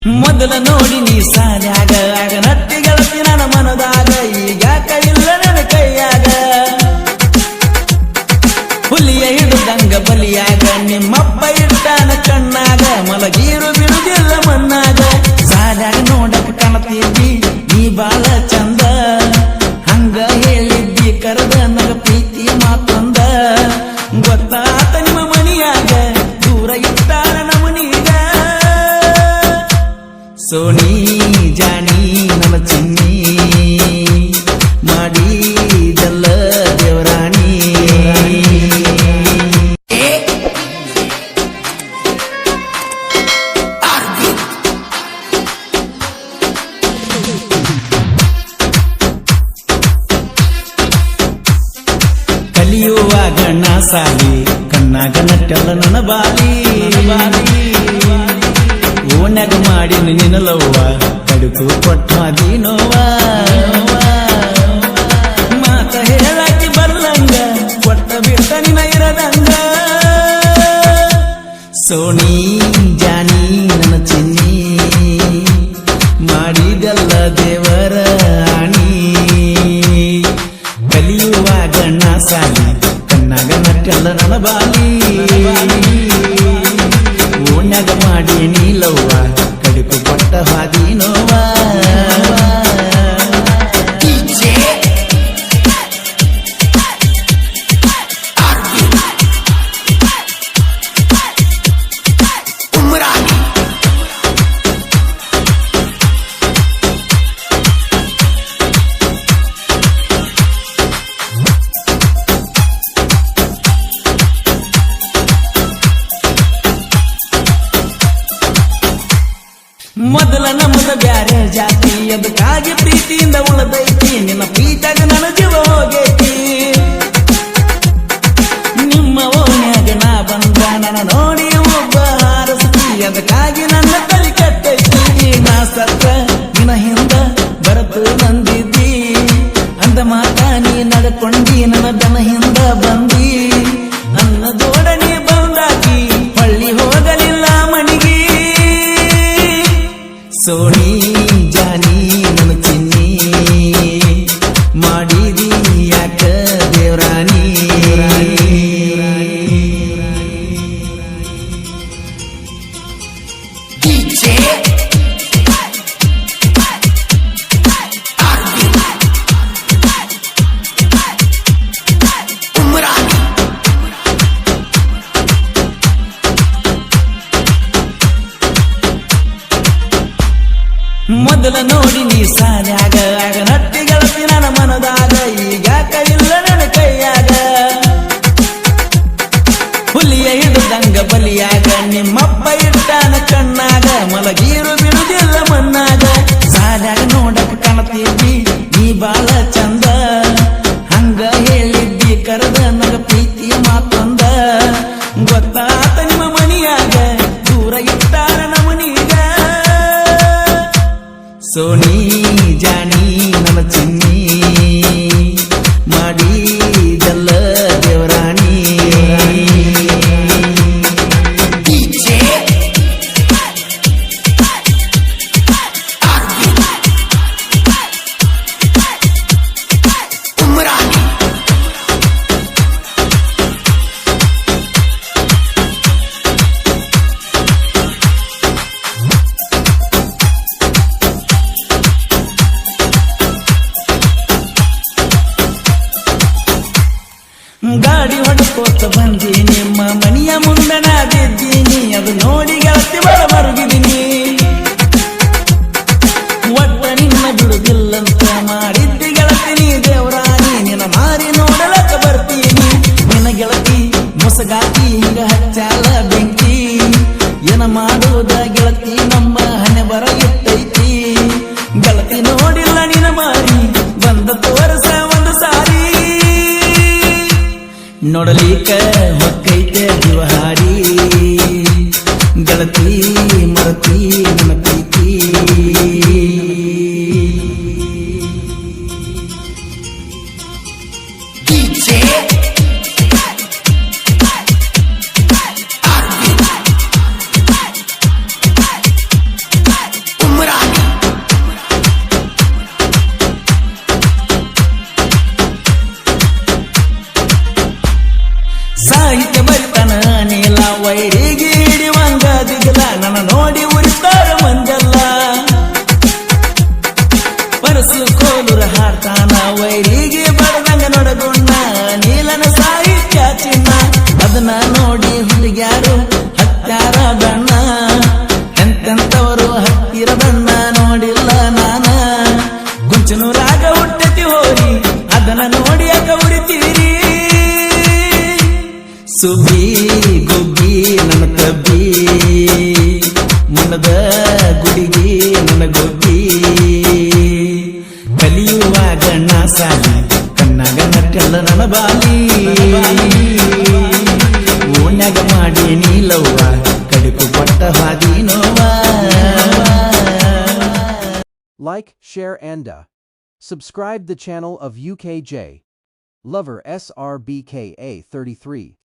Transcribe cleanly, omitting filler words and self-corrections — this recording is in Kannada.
ಮೊದಲ ನೋಡಿ ನೀ ಸಾನ್ಯಾಗ ಆಗ ನಟ್ಟಿ ಗೆಳತಿ ನನ್ನ ಮನದಾಗ ಈಗ್ಯಾಕ ಇಲ್ಲ ನನ್ನ ಕೈಯಾಗ ಹುಲಿಯ ಹಿಡಿದಂಗ ಬಲಿಯಾಗ ನಿಮ್ಮಪ್ಪ ಇಟ್ಟಾನ ಕಣ್ಣಾಗ ಮಲಗೀರು ಬಿಡುದಿಲ್ಲ ಮಣ್ಣಾಗ ಸಾನ್ಯಾಗ ನೋಡಕ್ ಕಾಣತಿದ್ದಿ ನೀ ಬಾಳ ಚಂದ ಹಂಗ ಹೇಳಿದ್ದಿ ಕರೆದ ನಗ ಪ್ರೀತಿ ಮಾತೊಂದ ಗೊತ್ತಾತ ನಿಮ್ಮ ಮನಿಯಾಗ ದೂರ ಇಟ್ಟಾರ ನಮನೀಗ ಸೋನಿ ಜಾನಿ ನನ್ನ ಚಿನ್ನಿ ಮಾಡಿದಲ್ಲ ದೇವರಾಣಿ ಕಲಿಯುವಾಗ ನಾ ಸಾಲಿ ಕಣ್ಣಾಗ ನಟ್ಟಲ್ಲ ನನ್ನ ಬಾಲಿ ಓನ್ಯಾಗ ಮಾಡಿ ನಿನ್ನಲವ್ವ ಕಡುಕು ಕೊಟ್ಟಾದಿ ನೋವ ಮಾತ ಹೇಳಾಕಿ ಬರ್ಲಂಗ ಕೊಟ್ಟ ಬಿಟ್ಟ ನಿನ ಇರದಂಗ ಸೋನಿ ಜಾನಿ ನನ್ನ ಚಿನ್ನಿ ಮಾಡಿದಲ್ಲ ದೇವರ ಆಣಿ ಕಲಿಯುವಾಗ ನಾ ಸಾಲಿ ಕಣ್ಣಾಗ ನಟ್ಟಲ್ಲ ನನ್ನ ಬಾಲಿ ಓನ್ಯಾಗ ಮಾಡಿ ನೀಲವ್ವ ಕಡುಕು ಕೊಟ್ಟ ಹಾದಿ ನೋವ ಮೊದಲ ನಮ್ಮದ ಬ್ಯಾರೆ ಜಾತಿ ಅದಕ್ಕಾಗಿ ಪ್ರೀತಿಯಿಂದ ಉಳದೈತಿ ನಿನ್ನ ಪ್ರೀತಾಗ ನನ್ನ ಜೀವ ಹೋಗೈತಿ ನಿಮ್ಮ ಓನ್ಯಾಗ ನಾ ಬಂದ ನನ್ನ ನೋಡಿ ಒಬ್ಬ ಹಾರಸ್ತಿ ಅದಕ್ಕಾಗಿ ನನ್ನ ತಲೆ ಕಟ್ಟೈತಿ ನಾ ಸತ್ತ ನಿನ್ನ ಹಿಂದ ಬರತು ನಂದಿದ್ದಿ ಅಂದ ಮಾತ ನೀ ನಡ್ಕೊಂಡಿ ನನ್ನ ದನ ಹಿಂದ ಬಂದಿ ನನ್ನ ಜೋಡಣೆ ಬಂದಾಕಿ ಹೊಳ್ಳಿ ಹೋಗಲಿಲ್ಲ ಮಣಿಗೆ ಸೋನಿ ಜಾನಿ ನನ್ನ ಚಿನ್ನಿ ಮಾಡಿದಿ ಯಾಕ ದೇವರಾಣಿ ಮೊದಲ ನೋಡಿ ನೀ ಸಾನ್ಯಾಗ ಆಗ ನಟ್ಟಿ ಗೆಳತಿ ನನ್ನ ಮನದಾಗ ಈಗ್ಯಾಕ ಇಲ್ಲ ನನ್ನ ಕೈಯಾಗ ಹುಲಿಯ ಹಿಡಿದಂಗ ಬಲಿಯಾಗ ನಿಮ್ಮಪ್ಪ ಇಟ್ಟಾನ ಕಣ್ಣಾಗ ಮಲಗೀರು ಬಿಡುದಿಲ್ಲ ಮಣ್ಣಾಗ ಸಾನ್ಯಾಗ ನೋಡಕ್ ಕಾಣತಿದ್ದಿ ನೀ ಬಾಳ ಚಂದ ಹಂಗ ಹೇಳಿದ್ದಿ ಕರೆದ ನಗ ಪ್ರೀತಿಯ ಮಾತೊಂದ ಗೊತ್ತಾತ ನಿಮ್ಮ ಮನಿಯಾಗ ದೂರ ಇಟ್ಟಾರ ನಮನೀಗ ಸೋನಿ ಜಾನಿ ನನ್ನ ಚಿನ್ನಿ ಮಾಡಿದಲ್ಲ ದೇವರಾಣಿ ಗಾಡಿ ಹೊಡ್ಕೋತ ಬಂದಿ ನಿಮ್ಮ ಮನಿಯ ಮುಂದೆ ನಾದಿದ್ದೀನಿ ಅದು ನೋಡಿ ಗೆಳತಿ ಬರ ಮರುಗಿದ್ದೀನಿ ಒಟ್ಟ ನಿನ್ನ ಬಿಡುದಿಲ್ಲಂತ ಮಾಡಿದ್ದಿ ಗೆಳತಿ ನೀ ದೇವರಾಣಿ ನಿನ್ನ ಮಾರಿ ನೋಡಲಕ್ಕ ಬರ್ತೀನಿ ನಿನ್ನ ಗೆಳತಿ ಮೊಸಗಾತಿ ಹಿಂಗ ಹಚ್ಚಾಲ ಬೆಂಕಿ ಏನ ಮಾಡುವುದ ಗೆಳತಿ ನಮ್ಮ ಹಣೆ ಬರ ಇಟ್ಟೈತಿ ಗೆಳತಿ ನೋಡಿಲ್ಲ ನಿನ್ನ ಮಾರಿ ಬಂದ ತೋರಸ ಒಂದು ಸಾರಿ ನೋಡಲಿಕ್ಕ ಹೊಕ್ಕೈತೆ ಜೀವ ಹಾಡಿ ಹತ್ತಿರ ಬಣ್ಣ ನೋಡಿಲ್ಲ ನಾನ ಗುಂಚನೂರಾಗ ಹುಟ್ಟತಿ ಹೋರಿ ಅದನ್ನ ನೋಡಿ ಯಾಕ ಉರಿತೀರಿ ಸುಬ್ಬಿ ಗುಬ್ಬಿ ನನ್ನ ಕಬ್ಬಿ ಮುನ್ನದ ಗುಡಿಗಿ ನನ್ನ ಗೊಬ್ಬಿ ಕಲಿಯುವಾಗ ನಾ ಸಾಲಿ ಕಣ್ಣಾಗ ನಟ್ಟೆಲ್ಲ ನನ್ನ ಬಾಲಿ ಓನ್ಯಾಗ ಮಾಡಿ ನೀಲವ್ವ ಕಡಿಪು ಪಟ್ಟ ಹಾದಿ ನೋವಾ Like, share and subscribe the channel of UKJ Lover SRBKA 33.